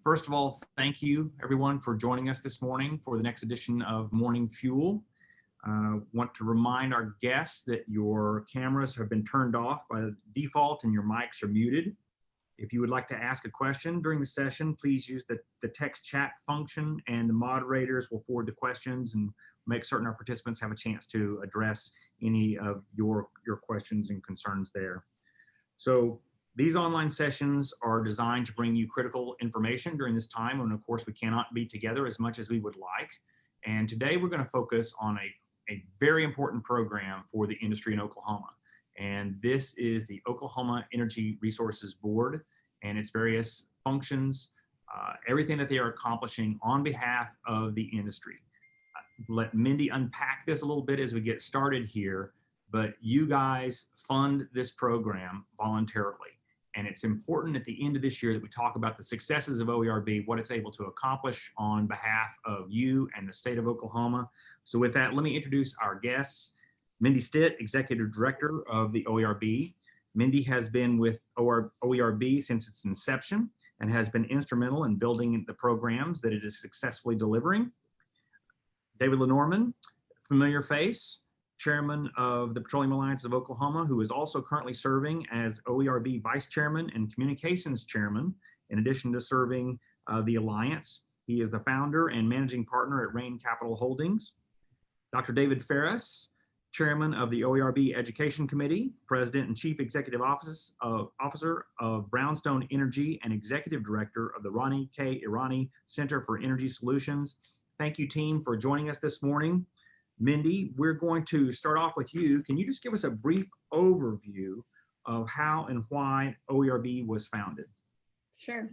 First of all, thank you everyone for joining us this morning for the next edition of Morning Fuel. Want to remind our guests that your cameras have been turned off by default and your mics are muted. If you would like to ask a question during the session, please use the text chat function and the moderators will forward the questions and make certain our participants have a chance to address any of your questions and concerns there. So these online sessions are designed to bring you critical information during this time when, of course, we cannot be together as much as we would like. And today we're going to focus on a very important program for the industry in Oklahoma. And this is the Oklahoma Energy Resources Board and its various functions, everything that they are accomplishing on behalf of the industry. Let Mindy unpack this a little bit as we get started here, but you guys fund this program voluntarily. And it's important at the end of this year that we talk about the successes of OERB, what it's able to accomplish on behalf of you and the state of Oklahoma. So with that, let me introduce our guests. Mindy Stitt, Executive Director of the OERB. Mindy has been with OERB since its inception and has been instrumental in building the programs that it is successfully delivering. David Lenormand, familiar face, Chairman of the Petroleum Alliance of Oklahoma, who is also currently serving as OERB Vice Chairman and Communications Chairman, in addition to serving the Alliance. He is the founder and managing partner at Rain Capital Holdings. Dr. David Ferris, Chairman of the OERB Education Committee, President and Chief Executive Officer of Brownstone Energy, and Executive Director of the Ronnie K. Irani Center for Energy Solutions. Thank you, team, for joining us this morning. Mindy, we're going to start off with you. Can you just give us a brief overview of how and why OERB was founded? Sure.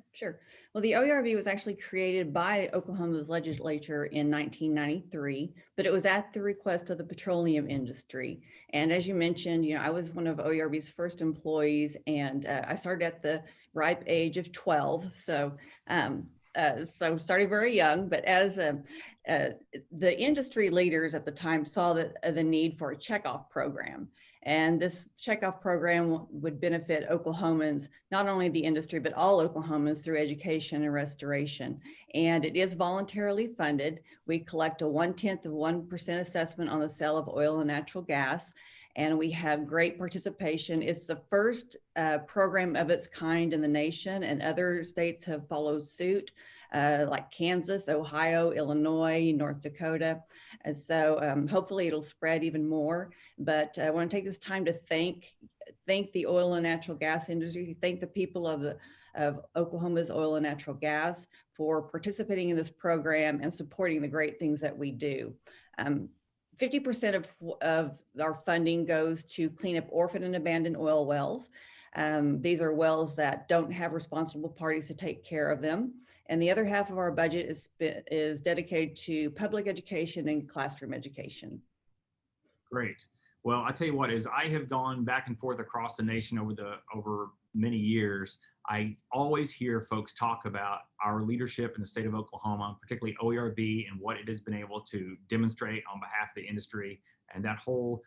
Well, the OERB was actually created by Oklahoma's legislature in 1993, but it was at the request of the petroleum industry. And as you mentioned, I was one of OERB's first employees, and I started at the ripe age of 12. So started very young, but as the industry leaders at the time saw the need for a checkoff program. And this checkoff program would benefit Oklahomans, not only the industry, but all Oklahomans through education and restoration. And it is voluntarily funded. We collect a 0.1% assessment on the sale of oil and natural gas. And we have great participation. It's the first program of its kind in the nation, and other states have followed suit, like Kansas, Ohio, Illinois, North Dakota. And so hopefully it'll spread even more. But I want to take this time to thank the oil and natural gas industry, thank the people of Oklahoma's oil and natural gas for participating in this program and supporting the great things that we do. 50% of our funding goes to clean up orphaned and abandoned oil wells. These are wells that don't have responsible parties to take care of them. And the other half of our budget is dedicated to public education and classroom education. Great. Well, I tell you what, as I have gone back and forth across the nation over many years, I always hear folks talk about our leadership in the state of Oklahoma, particularly OERB, and what it has been able to demonstrate on behalf of the industry. And that whole,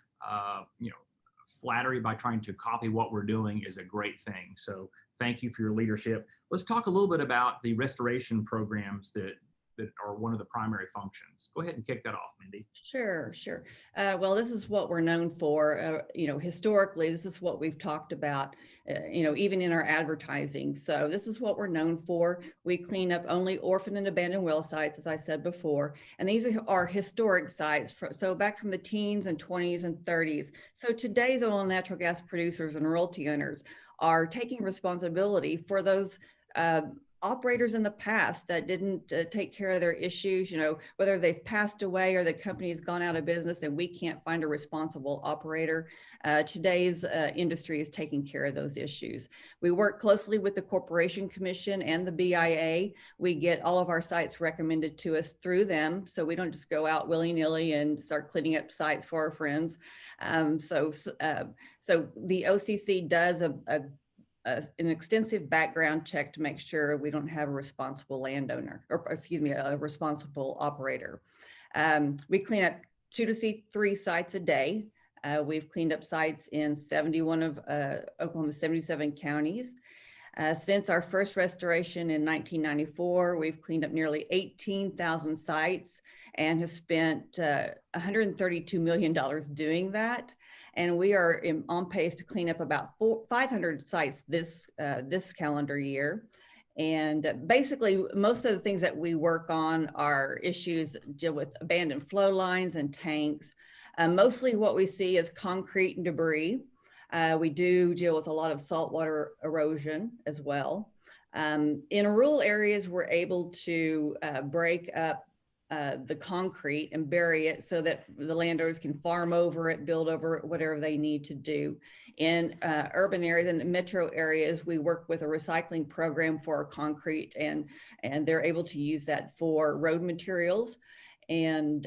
flattery by trying to copy what we're doing is a great thing. So thank you for your leadership. Let's talk a little bit about the restoration programs that are one of the primary functions. Go ahead and kick that off, Mindy. Sure. Well, this is what we're known for. Historically, this is what we've talked about, even in our advertising. So this is what we're known for. We clean up only orphaned and abandoned well sites, as I said before. And these are historic sites, so back from the teens and 20s and 30s. So today's oil and natural gas producers and royalty owners are taking responsibility for those operators in the past that didn't take care of their issues, whether they've passed away or the company has gone out of business and we can't find a responsible operator. Today's industry is taking care of those issues. We work closely with the Corporation Commission and the BIA. We get all of our sites recommended to us through them, so we don't just go out willy-nilly and start cleaning up sites for our friends. So the OCC does an extensive background check to make sure we don't have a responsible landowner, or a responsible operator. We clean up 2 to 3 sites a day. We've cleaned up sites in 71 of Oklahoma's 77 counties. Since our first restoration in 1994, we've cleaned up nearly 18,000 sites and have spent $132 million doing that. And we are on pace to clean up about 500 sites this calendar year. And basically, most of the things that we work on are issues deal with abandoned flow lines and tanks. Mostly what we see is concrete and debris. We do deal with a lot of saltwater erosion as well. In rural areas, we're able to break up the concrete and bury it so that the landowners can farm over it, build over it, whatever they need to do. In urban areas and metro areas, we work with a recycling program for our concrete, and they're able to use that for road materials. And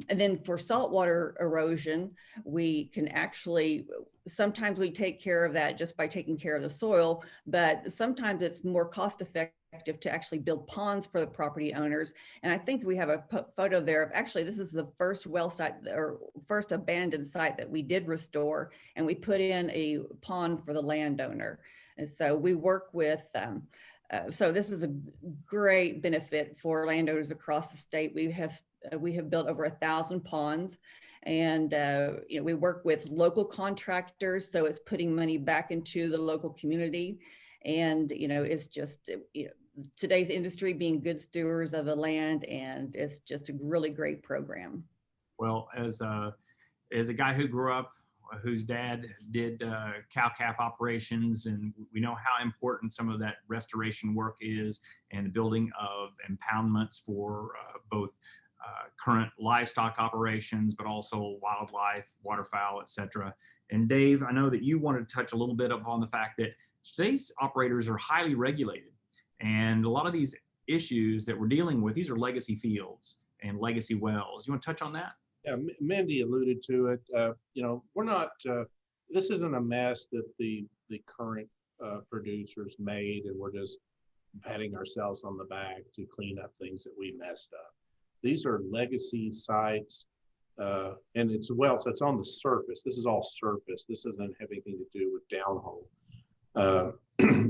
then for saltwater erosion, we can actually, sometimes we take care of that just by taking care of the soil, but sometimes it's more cost effective to actually build ponds for the property owners. And I think we have a photo there of, actually, this is the first well site or first abandoned site that we did restore, and we put in a pond for the landowner. And so we work with, so this is a great benefit for landowners across the state. We have built over 1,000 ponds, and you know, we work with local contractors, so it's putting money back into the local community. And you know, it's just, you know, today's industry being good stewards of the land, and it's just a really great program. Well, as a guy who grew up, whose dad did cow-calf operations, and we know how important some of that restoration work is, and the building of impoundments for both current livestock operations, but also wildlife, waterfowl, etc. And Dave, I know that you wanted to touch a little bit upon the fact that today's operators are highly regulated, and a lot of these issues that we're dealing with, these are legacy fields and legacy wells. You want to touch on that? Yeah, Mindy alluded to it. You know, we're not. This isn't a mess that the current producers made, and we're just patting ourselves on the back to clean up things that we messed up. These are legacy sites, and it's well, so it's on the surface. This is all surface. This doesn't have anything to do with downhole.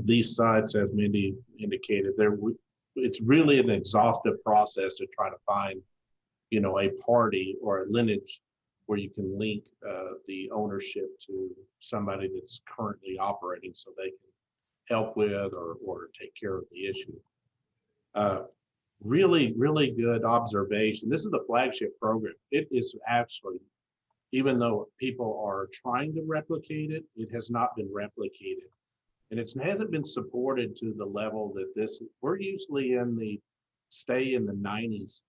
These sites, as Mindy indicated, it's really an exhaustive process to try to find, you know, a party or a lineage where you can link the ownership to somebody that's currently operating, so they can help with or take care of the issue. Really, really good observation. This is the flagship program. It is actually, even though people are trying to replicate it, it has not been replicated. And it hasn't been supported to the level that we're usually stay in the 90%.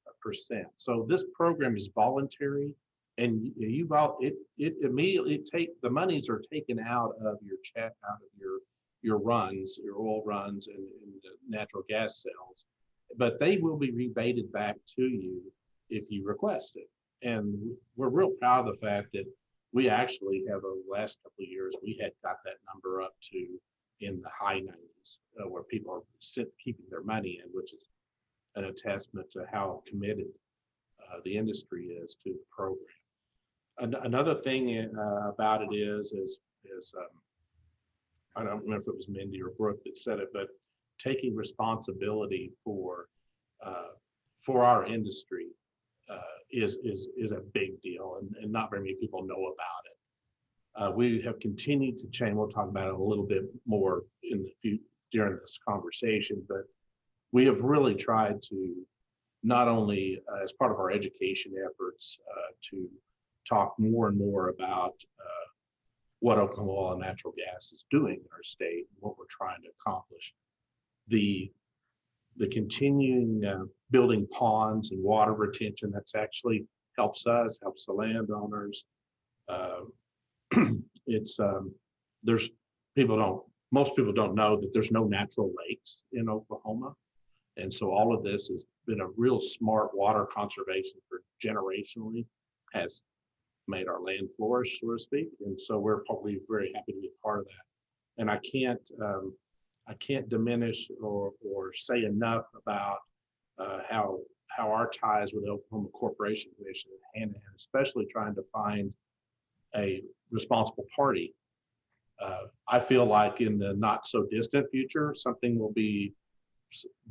So this program is voluntary, and it immediately the monies are taken out of your runs, your oil runs and natural gas sales, but they will be rebated back to you if you request it. And we're real proud of the fact that we actually have, over the last couple of years, we had got that number up to in the high 90s, where people are keeping their money in, which is an attestament to how committed the industry is to the program. Another thing about it is I don't remember if it was Mindy or Brooke that said it, but taking responsibility for our industry is a big deal, and not very many people know about it. We have continued to change. We'll talk about it a little bit more during this conversation, but we have really tried to, not only as part of our education efforts, to talk more and more about what Oklahoma Oil and Natural Gas is doing in our state and what we're trying to accomplish. The continuing building ponds and water retention, that's actually helps us, helps the landowners. Most people don't know that there's no natural lakes in Oklahoma. And so all of this has been a real smart water conservation for generationally, has made our land flourish, so to speak. And so we're probably very happy to be part of that. And I can't diminish or say enough about how our ties with the Oklahoma Corporation Commission hand in hand, especially trying to find a responsible party I feel like in the not so distant future, something will be,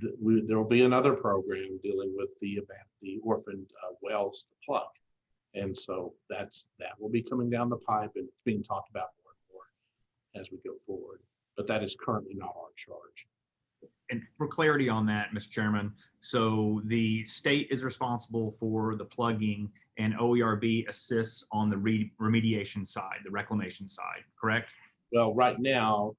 there will be another program dealing with the orphaned wells to plug. And so that will be coming down the pipe and being talked about more and more as we go forward. But that is currently not our charge. And for clarity on that, Mr. Chairman, so the state is responsible for the plugging and OERB assists on the remediation side, the reclamation side, correct? Well, right now,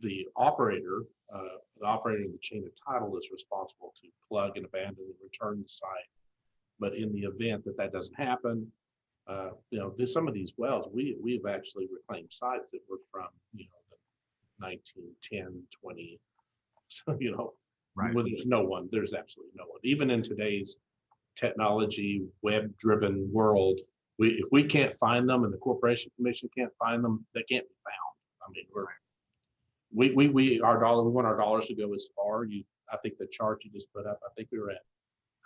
the operator of the chain of title is responsible to plug and abandon and return the site. But in the event that doesn't happen, some of these wells, we've actually reclaimed sites that were from, the 1910, 20. So, right. Well, there's absolutely no one. Even in today's technology, web-driven world, if we can't find them and the Corporation Commission can't find them, they can't be found. I mean, we want our dollars to go as far. I think the chart you just put up, I think we were at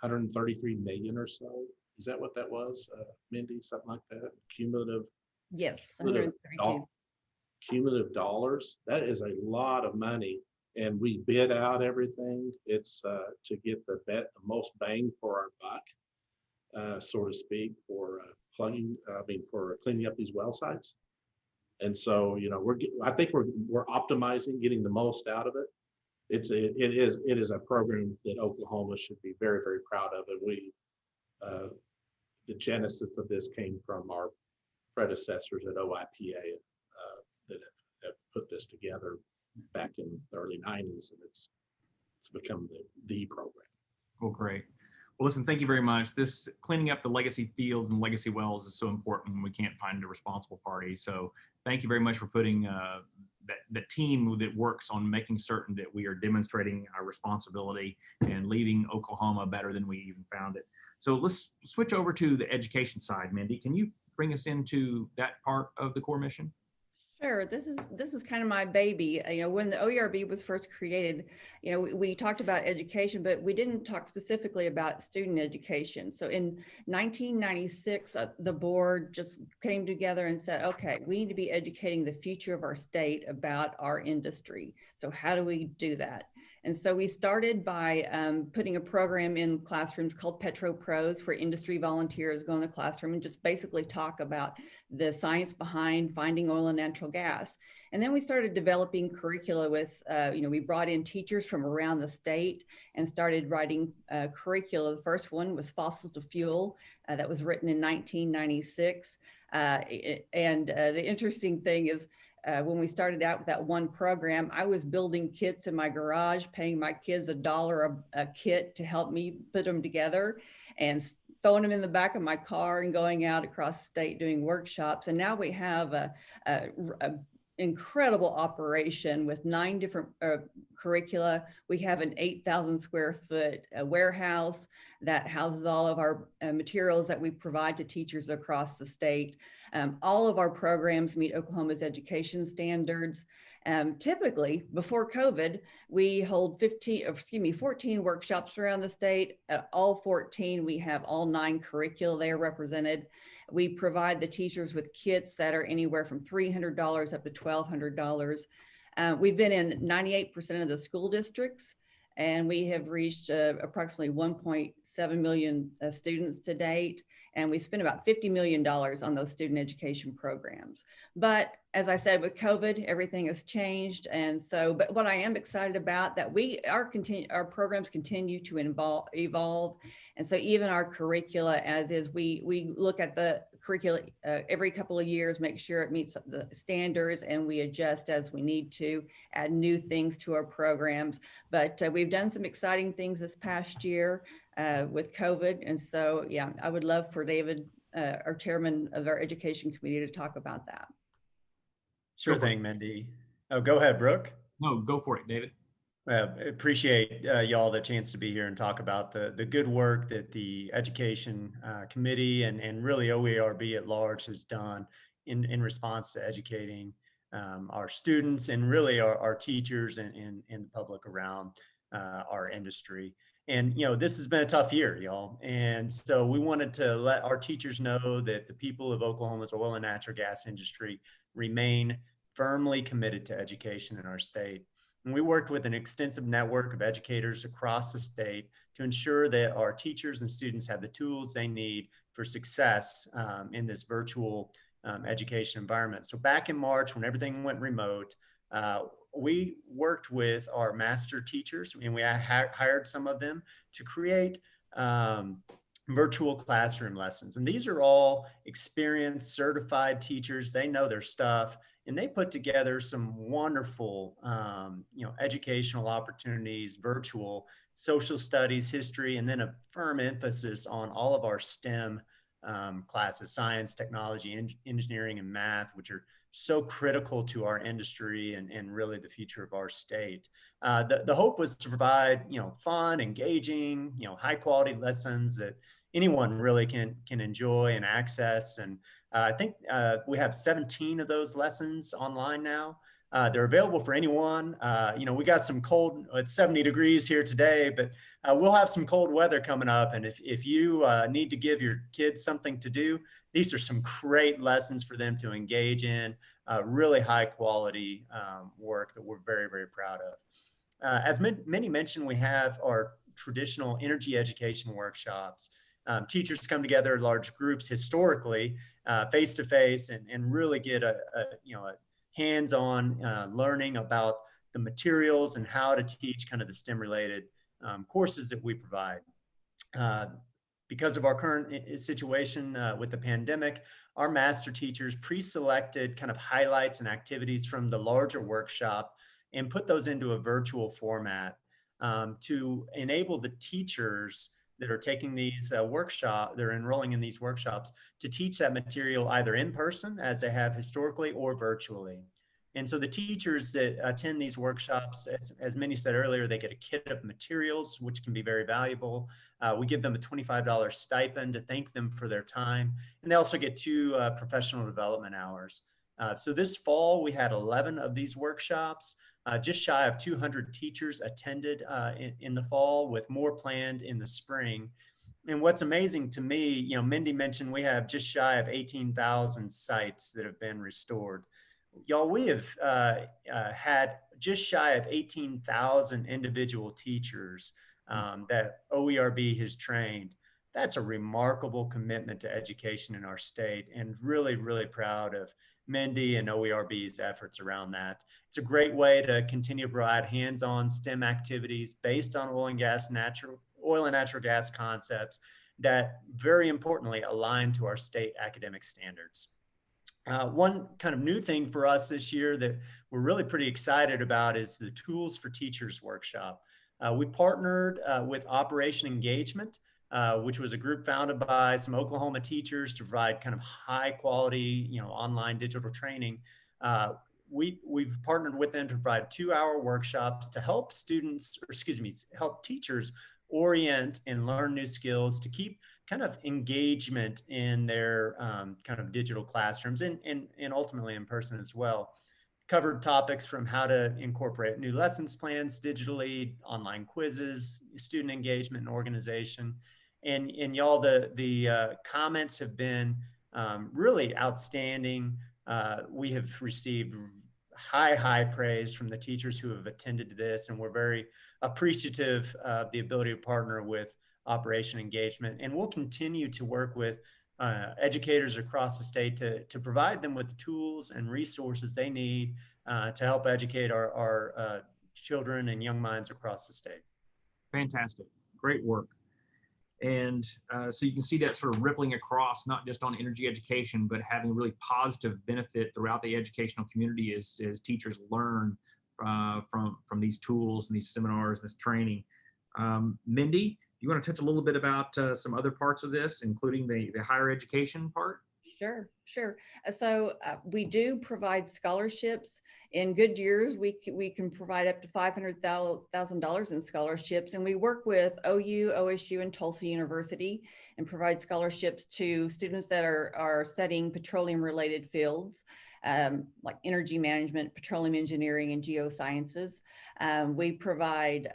133 million or so. Is that what that was, Mindy? Something like that? Cumulative? Yes, 132. Cumulative dollars. That is a lot of money. And we bid out everything. It's to get the most bang for our buck, so to speak, for for cleaning up these well sites. And so, I think we're optimizing, getting the most out of it. It is a program that Oklahoma should be very, very proud of. And the genesis of this came from our predecessors at OIPA that have put this together back in the early 90s, and it's become the program. Well, great. Well, listen, thank you very much. This cleaning up the legacy fields and legacy wells is so important when we can't find a responsible party. So thank you very much for putting the team that works on making certain that we are demonstrating our responsibility and leaving Oklahoma better than we even found it. So let's switch over to the education side. Mindy, can you bring us into that part of the core mission? Sure. This is kind of my baby. When the OERB was first created, we talked about education, but we didn't talk specifically about student education. So in 1996, the board just came together and said, okay, we need to be educating the future of our state about our industry. So how do we do that? And so we started by putting a program in classrooms called Petro Pros, where industry volunteers go in the classroom and just basically talk about the science behind finding oil and natural gas. And then we started developing curricula with, we brought in teachers from around the state and started writing curricula. The first one was Fossils to Fuel, that was written in 1996. The interesting thing is, when we started out with that one program, I was building kits in my garage, paying my kids $1 a kit to help me put them together and throwing them in the back of my car and going out across the state doing workshops. And now we have a incredible operation with 9 different curricula. We have an 8,000 square foot warehouse that houses all of our materials that we provide to teachers across the state. All of our programs meet Oklahoma's education standards. Typically, before COVID, we hold 14 workshops around the state. At all 14, we have all 9 curricula there represented. We provide the teachers with kits that are anywhere from $300 up to $1,200. We've been in 98% of the school districts, and we have reached approximately 1.7 million students to date. And we spent about $50 million on those student education programs. But as I said, with COVID, everything has changed. And so, but what I am excited about that our programs continue to evolve. And so even our curricula as is, we look at the curricula every couple of years, make sure it meets the standards, and we adjust as we need to, add new things to our programs. But we've done some exciting things this past year with COVID. And so, yeah, I would love for David, our chairman of our education committee, to talk about that. Sure thing, Mindy. Oh, go ahead, Brooke. No, go for it, David. Appreciate y'all the chance to be here and talk about the good work that the education committee and really OERB at large has done in response to educating our students and really our teachers and the public around our industry. And, this has been a tough year, y'all. And so we wanted to let our teachers know that the people of Oklahoma's oil and natural gas industry remain firmly committed to education in our state. And we worked with an extensive network of educators across the state to ensure that our teachers and students have the tools they need for success in this virtual education environment. So back in March, when everything went remote, we worked with our master teachers, and we hired some of them to create virtual classroom lessons. And these are all experienced, certified teachers. They know their stuff, and they put together some wonderful, educational opportunities, virtual social studies, history, and then a firm emphasis on all of our STEM classes: science, technology, engineering, and math, which are so critical to our industry and really the future of our state. The hope was to provide, fun, engaging, high quality lessons that anyone really can enjoy and access. And I think we have 17 of those lessons online now. They're available for anyone. We got some cold, it's 70 degrees here today, but we'll have some cold weather coming up. And if you need to give your kids something to do, these are some great lessons for them to engage in, really high quality work that we're very, very proud of. As Mindy mentioned, we have our traditional energy education workshops. Teachers come together in large groups historically, face to face, and really get a hands-on learning about the materials and how to teach kind of the STEM related courses that we provide. Because of our current situation with the pandemic, our master teachers pre-selected kind of highlights and activities from the larger workshop and put those into a virtual format to enable the teachers that are taking these they're enrolling in these workshops, to teach that material either in person, as they have historically, or virtually. And so the teachers that attend these workshops, as Mindy said earlier, they get a kit of materials, which can be very valuable. We give them a $25 stipend to thank them for their time. And they also get 2 professional development hours. So this fall, we had 11 of these workshops. Just shy of 200 teachers attended in the fall, with more planned in the spring. And what's amazing to me, Mindy mentioned we have just shy of 18,000 sites that have been restored. Y'all, we have had just shy of 18,000 individual teachers that OERB has trained. That's a remarkable commitment to education in our state, and really, really proud of Mindy and OERB's efforts around that. It's a great way to continue to provide hands-on STEM activities based on oil and natural gas concepts that, very importantly, align to our state academic standards. One kind of new thing for us this year that we're really pretty excited about is the Tools for Teachers workshop. We partnered with Operation Engagement, which was a group founded by some Oklahoma teachers to provide kind of high quality, online digital training. We've partnered with them to provide 2-hour workshops to help help teachers orient and learn new skills to keep kind of engagement in their kind of digital classrooms and ultimately in person as well. Covered topics from how to incorporate new lessons plans digitally, online quizzes, student engagement and organization. And y'all, the comments have been really outstanding. We have received high praise from the teachers who have attended this, and we're very appreciative of the ability to partner with Operation Engagement. And we'll continue to work with educators across the state to provide them with the tools and resources they need to help educate our children and young minds across the state. Fantastic. Great work. And so you can see that sort of rippling across, not just on energy education, but having really positive benefit throughout the educational community as teachers learn from these tools and these seminars and this training. Mindy, you want to touch a little bit about some other parts of this, including the higher education part? Sure. So we do provide scholarships. In good years, we can provide up to $500,000 in scholarships, and we work with OU, OSU, and Tulsa University and provide scholarships to students that are studying petroleum-related fields. like energy management, petroleum engineering, and geosciences. We provide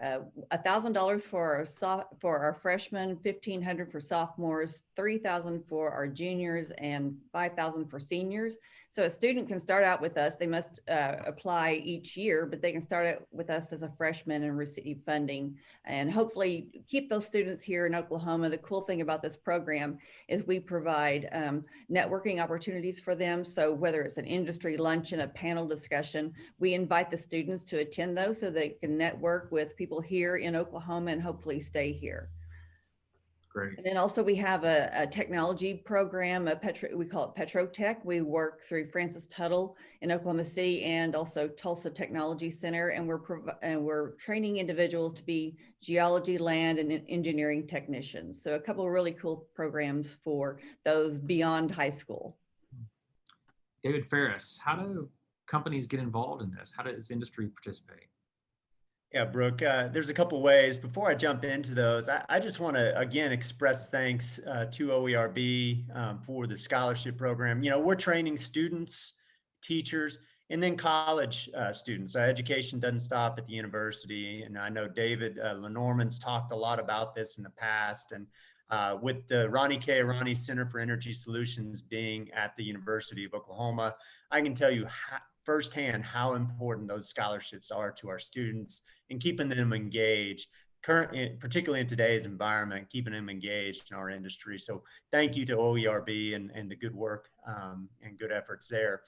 $1,000 for our freshmen, $1,500 for sophomores, $3,000 for our juniors, and $5,000 for seniors. So a student can start out with us. They must apply each year, but they can start out with us as a freshman and receive funding, and hopefully keep those students here in Oklahoma. The cool thing about this program is we provide networking opportunities for them. So whether it's an industry luncheon, a panel discussion, we invite the students to attend those so they can network with people here in Oklahoma and hopefully stay here. Great. And then also we have a technology program, we call it PetroTech. We work through Francis Tuttle in Oklahoma City and also Tulsa Technology Center, and we're training individuals to be geology, land, and engineering technicians. So a couple of really cool programs for those beyond high school. David Ferris, how do companies get involved in this? How does industry participate? Yeah, Brooke, there's a couple ways. Before I jump into those, I just want to, again, express thanks to OERB for the scholarship program. You know, we're training students, teachers, and then college students. Education doesn't stop at the university. And I know David Lenormand's talked a lot about this in the past. And with the Ronnie K. Arani Center for Energy Solutions being at the University of Oklahoma, I can tell you firsthand how important those scholarships are to our students and keeping them engaged, particularly in today's environment, keeping them engaged in our industry. So thank you to OERB and the good work and good efforts there.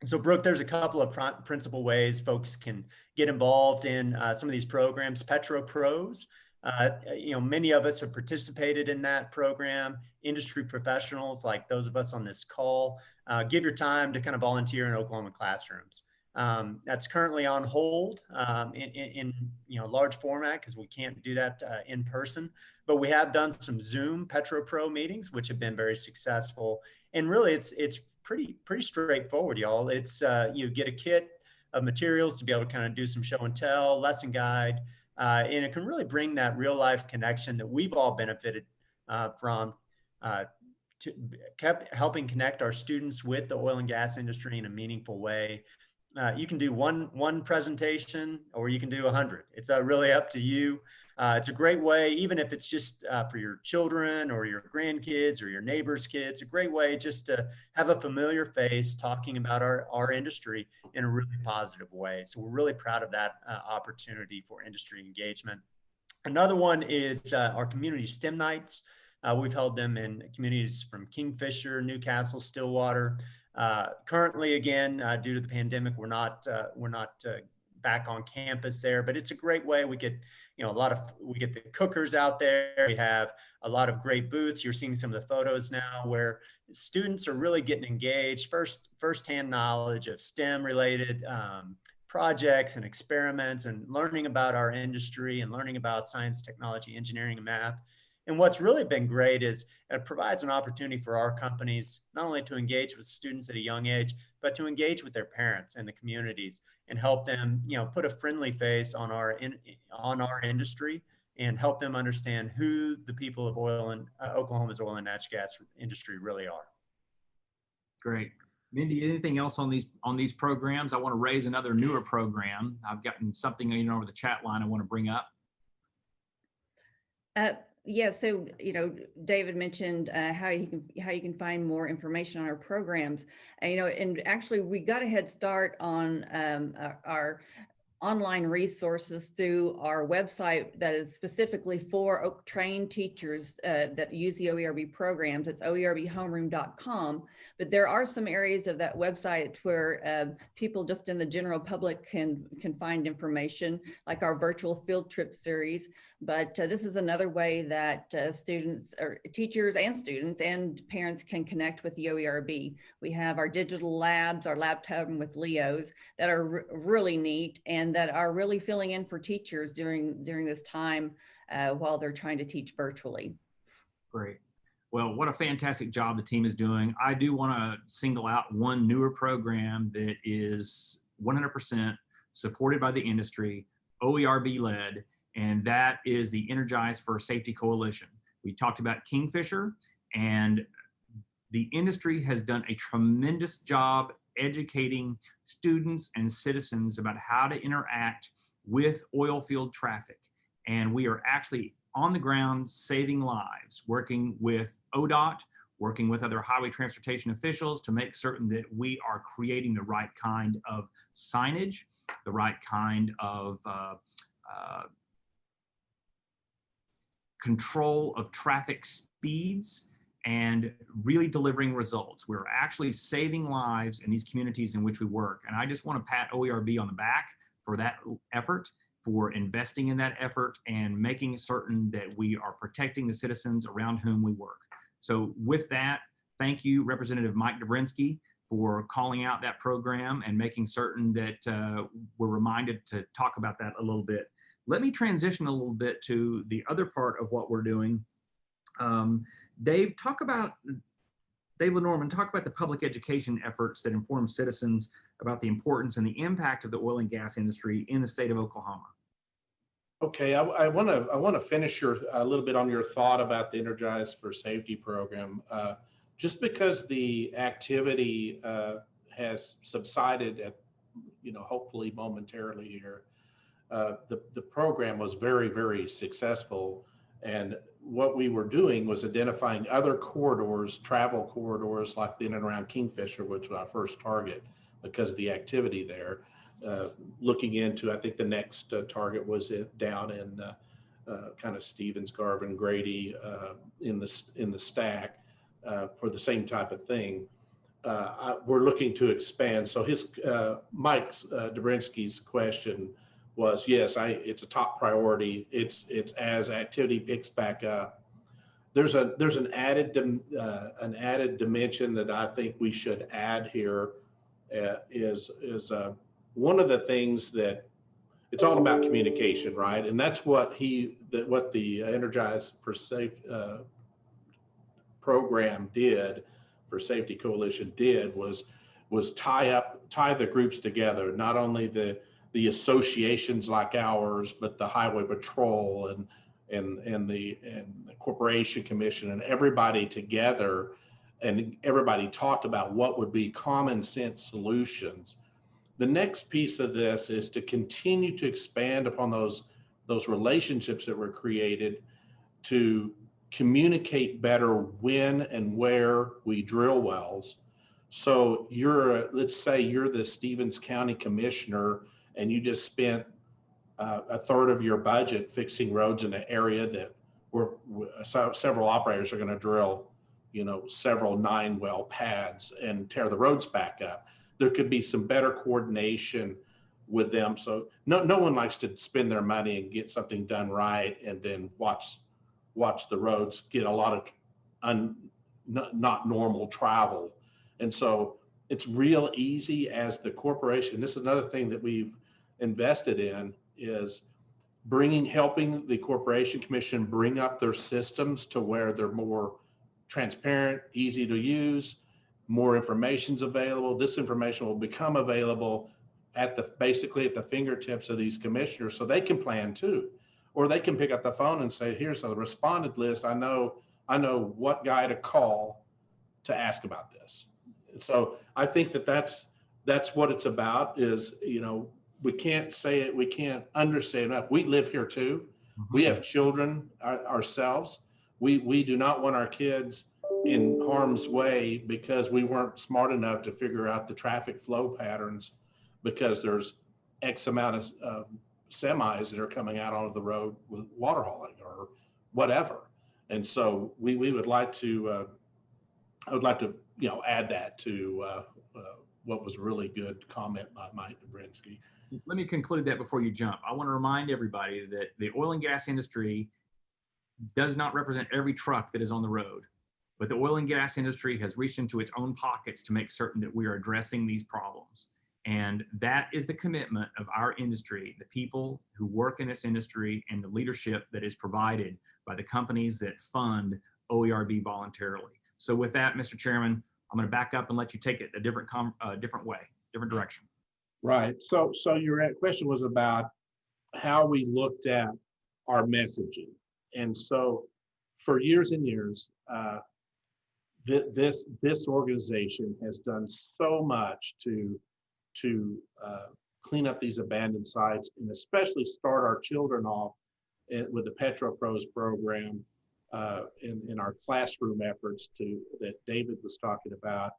So Brooke, there's a couple of principal ways folks can get involved in some of these programs. Petro Pros, you know, many of us have participated in that program. Industry professionals like those of us on this call, give your time to kind of volunteer in Oklahoma classrooms. That's currently on hold in you know, large format because we can't do that in person, but we have done some Zoom Petro Pro meetings, which have been very successful. And really it's pretty straightforward, y'all. It's you get a kit of materials to be able to kind of do some show and tell, lesson guide, and it can really bring that real life connection that we've all benefited from, kept helping connect our students with the oil and gas industry in a meaningful way. You can do one presentation or you can do 100. It's really up to you. It's a great way, even if it's just for your children or your grandkids or your neighbors' kids, a great way just to have a familiar face talking about our industry in a really positive way. So we're really proud of that opportunity for industry engagement. Another one is our community STEM nights. We've held them in communities from Kingfisher, Newcastle, Stillwater. Currently, again, due to the pandemic, we're not back on campus there, but it's a great way. We get, you know, we get the cookers out there. We have a lot of great booths. You're seeing some of the photos now where students are really getting engaged, firsthand knowledge of STEM related projects and experiments and learning about our industry and learning about science, technology, engineering, and math. And what's really been great is it provides an opportunity for our companies not only to engage with students at a young age, but to engage with their parents and the communities and help them, you know, put a friendly face on our industry and help them understand who the people of Oklahoma's oil and natural gas industry really are. Great. Mindy, anything else on these programs? I want to raise another newer program. I've gotten something, you know, over the chat line I want to bring up. Yeah, so, you know, David mentioned how you can find more information on our programs. And, you know, and actually we got a head start on our online resources through our website that is specifically for trained teachers that use the OERB programs. It's oerbhomeroom.com. But there are some areas of that website where people just in the general public can find information, like our virtual field trip series. But this is another way that students or teachers and students and parents can connect with the OERB. We have our digital labs, our lab time with Leos that are really neat and that are really filling in for teachers during this time while they're trying to teach virtually. Great. Well, what a fantastic job the team is doing. I do want to single out one newer program that is 100% supported by the industry, OERB led, and that is the Energize for Safety Coalition. We talked about Kingfisher, and the industry has done a tremendous job educating students and citizens about how to interact with oil field traffic. And we are actually on the ground saving lives, working with ODOT, working with other highway transportation officials to make certain that we are creating the right kind of signage, the right kind of control of traffic speeds, and really delivering results. We're actually saving lives in these communities in which we work. And I just want to pat OERB on the back for that effort, for investing in that effort and making certain that we are protecting the citizens around whom we work. So with that, thank you, Representative Mike Dobrinsky, for calling out that program and making certain that we're reminded to talk about that a little bit. Let me transition a little bit to the other part of what we're doing. Dave Lenormand, talk about the public education efforts that inform citizens about the importance and the impact of the oil and gas industry in the state of Oklahoma. Okay, I want to finish a little bit on your thought about the Energize for Safety program. Just because the activity has subsided at, hopefully momentarily here, the program was very, very successful. And what we were doing was identifying other corridors, travel corridors like the in and around Kingfisher, which was our first target because of the activity there. Looking into, I think the next target was down in kind of Stevens, Garvin, Grady in the stack for the same type of thing. We're looking to expand. So Mike Dobrinsky's question was, yes, it's a top priority. It's as activity picks back up. There's an added dimension that I think we should add here is one of the things that it's all about communication, right? And that's what the Energize for Safe program did, for Safety Coalition did, was tie the groups together, not only the associations like ours, but the Highway Patrol and the Corporation Commission and everybody together, and everybody talked about what would be common sense solutions. The next piece of this is to continue to expand upon those relationships that were created to communicate better when and where we drill wells. So let's say you're the Stevens County Commissioner and you just spent a third of your budget fixing roads in an area that several operators are going to drill, several 9-well pads and tear the roads back up. There could be some better coordination with them. So no one likes to spend their money and get something done right and then watch the roads get a lot of not normal travel. And so it's real easy as the corporation. This is another thing that we've invested in, is helping the Corporation Commission bring up their systems to where they're more transparent, easy to use, more information's available. This information will become available basically at the fingertips of these commissioners, so they can plan too. Or they can pick up the phone and say, here's a responded list. I know what guy to call to ask about this. So I think that's what it's about, is, we can't say it, we can't understate it enough. We live here too. We have children ourselves. We do not want our kids in harm's way because we weren't smart enough to figure out the traffic flow patterns, because there's X amount of semis that are coming out onto the road with water hauling or whatever. And so we would like to, I would like to, add that to what was a really good comment by Mike Dobrinsky. Let me conclude that before you jump. I want to remind everybody that the oil and gas industry does not represent every truck that is on the road, but the oil and gas industry has reached into its own pockets to make certain that we are addressing these problems. And that is the commitment of our industry, the people who work in this industry, and the leadership that is provided by the companies that fund OERB voluntarily. So with that, Mr. Chairman, I'm going to back up and let you take it a different way, different direction. Right. So your question was about how we looked at our messaging. And so for years and years, this organization has done so much to clean up these abandoned sites, and especially start our children off with the PetroPros program in our classroom efforts that David was talking about,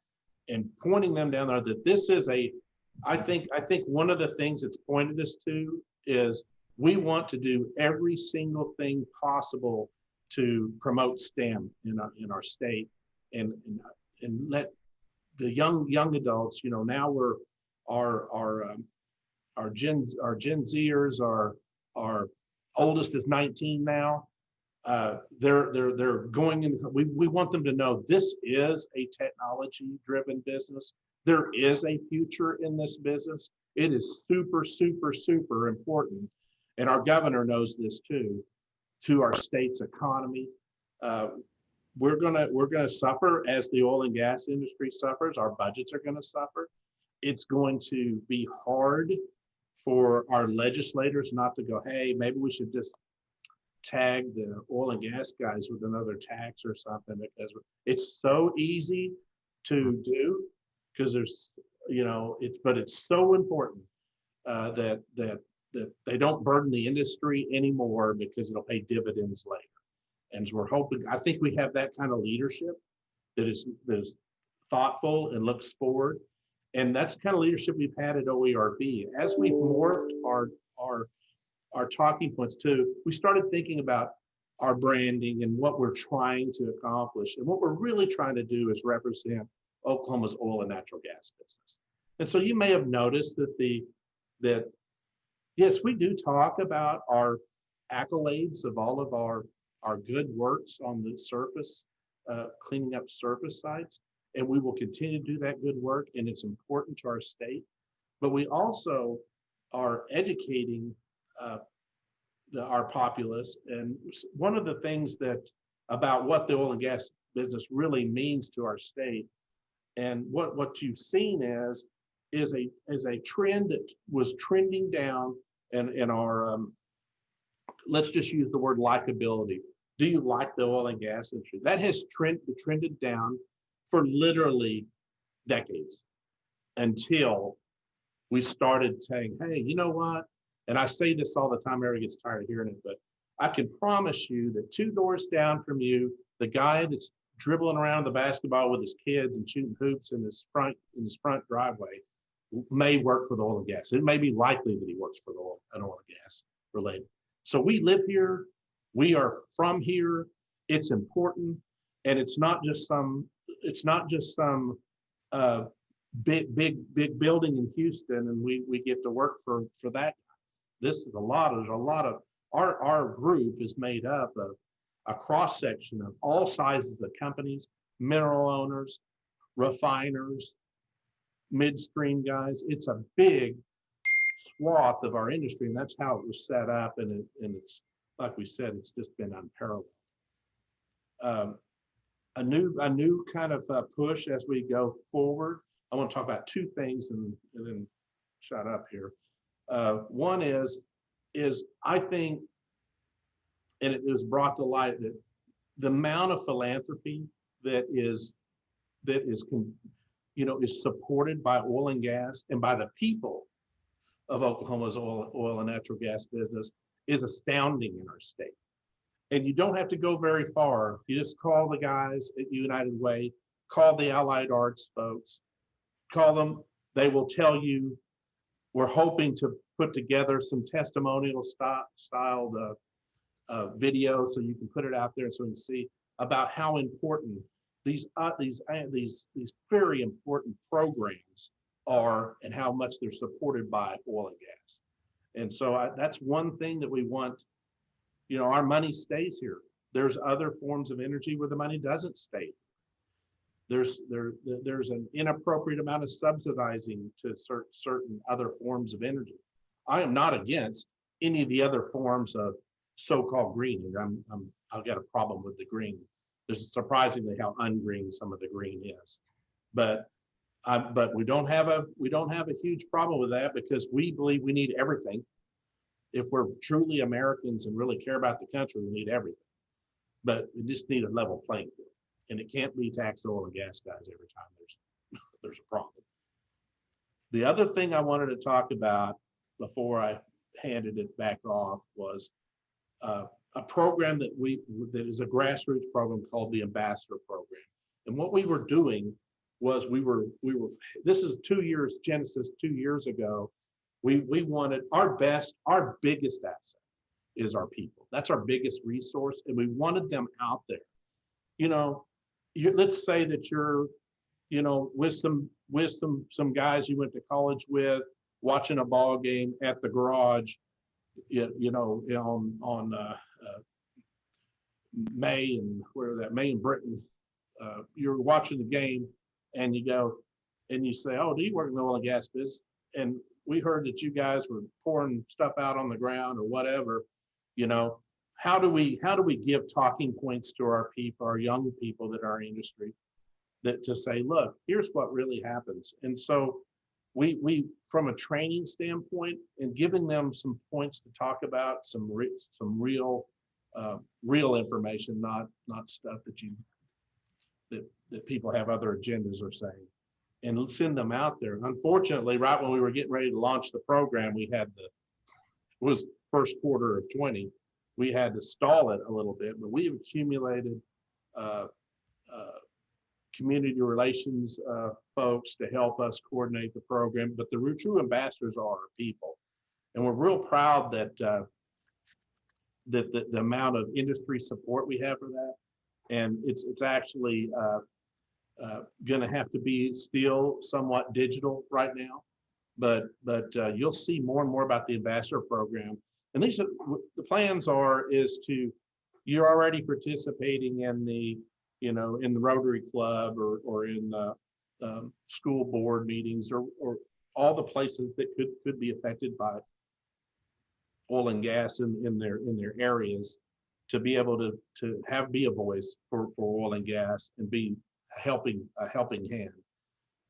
and pointing them down there that this is I think one of the things it's pointed us to is we want to do every single thing possible to promote STEM in our state, and let the young adults, now we're our Gen Zers, our oldest is 19 now. They're going in. We want them to know this is a technology-driven business. There is a future in this business. It is super, super, super important, and our governor knows this too. To our state's economy, we're gonna suffer as the oil and gas industry suffers. Our budgets are gonna suffer. It's going to be hard for our legislators not to go, hey, maybe we should just tag the oil and gas guys with another tax or something, because it's so easy to do, because there's, but it's so important that they don't burden the industry anymore, because it'll pay dividends later. And we're hoping, I think we have that kind of leadership that is thoughtful and looks forward. And that's the kind of leadership we've had at OERB. As we've morphed our talking points too, we started thinking about our branding and what we're trying to accomplish. And what we're really trying to do is represent Oklahoma's oil and natural gas business. And so you may have noticed that yes, we do talk about our accolades of all of our good works on the surface, cleaning up surface sites. And we will continue to do that good work, and it's important to our state. But we also are educating our populace. And one of the things about what the oil and gas business really means to our state, and what you've seen is a trend that was trending down in our, let's just use the word likability. Do you like the oil and gas industry? That has trended down for literally decades, until we started saying, hey, you know what? And I say this all the time, everybody gets tired of hearing it, but I can promise you that 2 doors down from you, the guy that's dribbling around the basketball with his kids and shooting hoops in his front driveway may work for the oil and gas. It may be likely that he works for an oil and gas related. So we live here, we are from here, it's important, and it's not just some big building in Houston and we get to work for that. There's a lot of our group is made up of a cross section of all sizes of companies, mineral owners, refiners, midstream guys. It's a big swath of our industry, and that's how it was set up. And it's, like we said, it's just been unparalleled. A new kind of push as we go forward. I want to talk about 2 things and then shut up here. One is I think, and it was brought to light, that the amount of philanthropy that is supported by oil and gas and by the people of Oklahoma's oil and natural gas business is astounding in our state. And you don't have to go very far. You just call the guys at United Way, call the Allied Arts folks, call them. They will tell you, we're hoping to put together some testimonial styled video so you can put it out there so you can see about how important these very important programs are and how much they're supported by oil and gas. And so that's one thing that we want. Our money stays here. There's other forms of energy where the money doesn't stay. There's an inappropriate amount of subsidizing to certain other forms of energy. I am not against any of the other forms of so-called greening. I've got a problem with the green. There's surprisingly how ungreen some of the green is, but we don't have a huge problem with that, because we believe we need everything. If we're truly Americans and really care about the country, we need everything, but we just need a level playing field. and it can't be tax oil and gas guys every time there's a problem. The other thing I wanted to talk about before I handed it back off was a program that is a grassroots program called the Ambassador Program. And what we were doing was this is Genesis 2 years ago. We wanted our biggest asset is our people. That's our biggest resource, and we wanted them out there. Let's say that you're, with some guys you went to college with, watching a ball game at the garage, on May and Britain. You're watching the game, and you go, and you say, "Oh, do you work in the oil and gas business?" And we heard that you guys were pouring stuff out on the ground or whatever. How do we give talking points to our people, our young people that are in our industry, that to say, look, here's what really happens. And so we from a training standpoint and giving them some points to talk about, some real information, not stuff that people have other agendas are saying, and send them out there. Unfortunately, right when we were getting ready to launch the program, it was first quarter of 20. We had to stall it a little bit, but we've accumulated community relations folks to help us coordinate the program. But the true ambassadors are our people, and we're real proud that the amount of industry support we have for that. And it's actually going to have to be still somewhat digital right now, but you'll see more and more about the ambassador program. And the plans you're already participating in the Rotary Club or in the school board meetings or all the places that could be affected by oil and gas in their areas, to be able to be a voice for oil and gas and be a helping hand.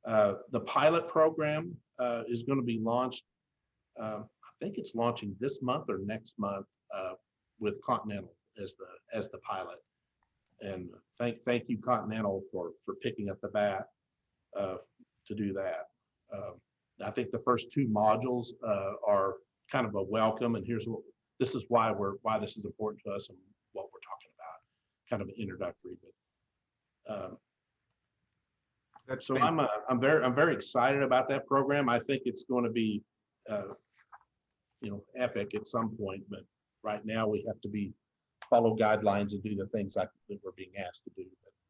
The pilot program is going to be launched. I think it's launching this month or next month with Continental as the pilot. And thank you, Continental, for picking up the bat to do that. I think the first 2 modules are kind of a welcome, and this is why this is important to us and what we're talking about, kind of introductory. But so I'm very excited about that program. I think it's going to be epic at some point, but right now we have to follow guidelines and do the things that we're being asked to do.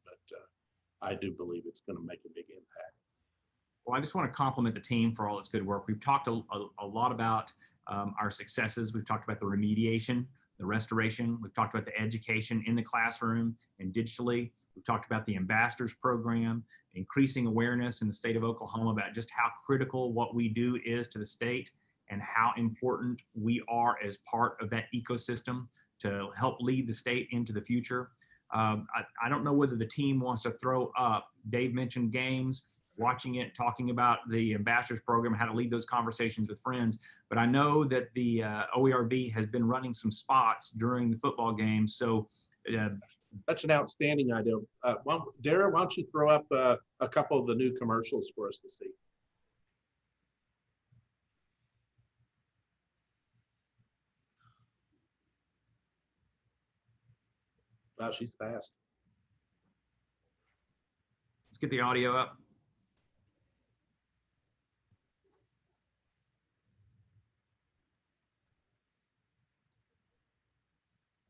But I do believe it's going to make a big impact. Well, I just want to compliment the team for all its good work. We've talked a lot about our successes. We've talked about the remediation, the restoration. We've talked about the education in the classroom and digitally. We've talked about the ambassadors program, increasing awareness in the state of Oklahoma about just how critical what we do is to the state and how important we are as part of that ecosystem to help lead the state into the future. I don't know whether the team wants to throw up. Dave mentioned games, watching it, talking about the ambassadors program, how to lead those conversations with friends. But I know that the OERB has been running some spots during the football games. So that's an outstanding idea. Dara, why don't you throw up a couple of the new commercials for us to see? Wow, she's fast. Let's get the audio up.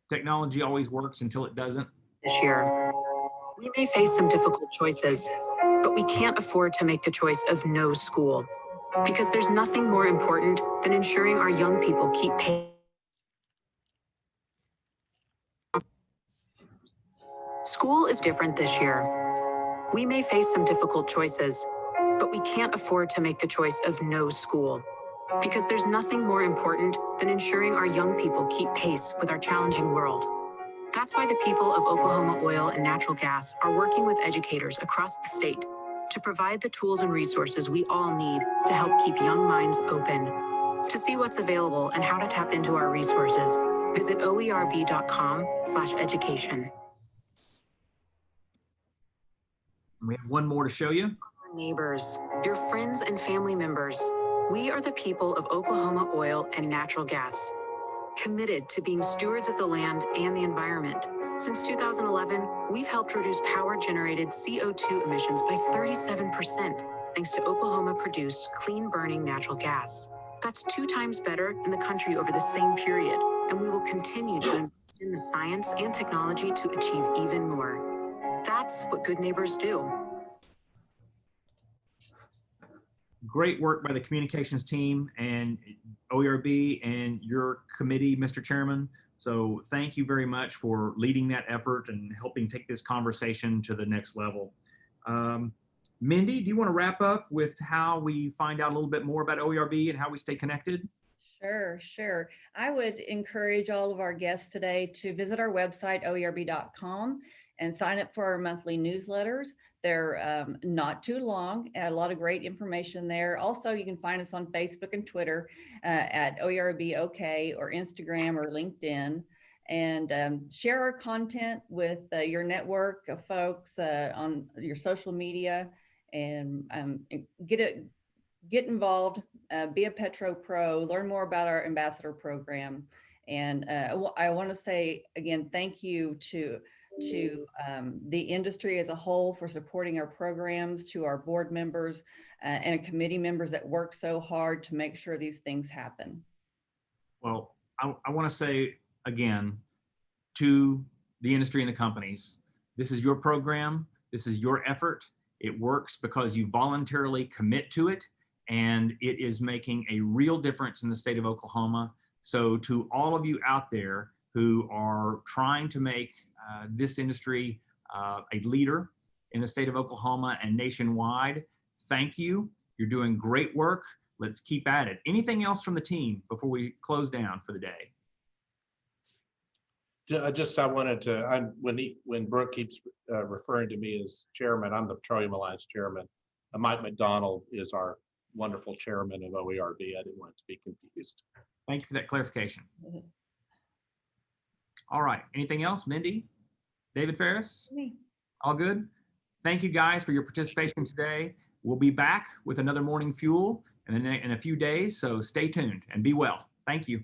Technology always works until it doesn't. This year, we may face some difficult choices, but we can't afford to make the choice of no school, because there's nothing more important than ensuring our young people keep pace. School is different this year. We may face some difficult choices, but we can't afford to make the choice of no school, because there's nothing more important than ensuring our young people keep pace with our challenging world. That's why the people of Oklahoma Oil and Natural Gas are working with educators across the state to provide the tools and resources we all need to help keep young minds open. To see what's available and how to tap into our resources, visit oerb.com/education. We have one more to show you. Your neighbors, your friends and family members. We are the people of Oklahoma Oil and Natural Gas, committed to being stewards of the land and the environment. Since 2011, we've helped reduce power-generated CO2 emissions by 37%, thanks to Oklahoma-produced clean-burning natural gas. That's 2 times better than the country over the same period, and we will continue to invest in the science and technology to achieve even more. That's what good neighbors do. Great work by the communications team and OERB and your committee, Mr. Chairman. So thank you very much for leading that effort and helping take this conversation to the next level. Mindy, do you want to wrap up with how we find out a little bit more about OERB and how we stay connected? Sure. I would encourage all of our guests today to visit our website, oerb.com, and sign up for our monthly newsletters. They're not too long, a lot of great information there. Also, you can find us on Facebook and Twitter at OERB OK, or Instagram or LinkedIn, and share our content with your network of folks on your social media, and get involved, be a Petro Pro, learn more about our ambassador program. And I want to say again, thank you to the industry as a whole for supporting our programs, to our board members and committee members that work so hard to make sure these things happen. Well, I want to say again to the industry and the companies, this is your program, this is your effort. It works because you voluntarily commit to it, and it is making a real difference in the state of Oklahoma. So to all of you out there who are trying to make this industry a leader in the state of Oklahoma and nationwide, thank you. You're doing great work. Let's keep at it. Anything else from the team before we close down for the day? I wanted to, when Brooke keeps referring to me as chairman, I'm the Petroleum Alliance chairman. Mike McDonald is our wonderful chairman of OERB. I didn't want it to be confused. Thank you for that clarification. All right, anything else? Mindy? David Ferris? Me. All good? Thank you guys for your participation today. We'll be back with another Morning Fuel in a few days, so stay tuned and be well. Thank you.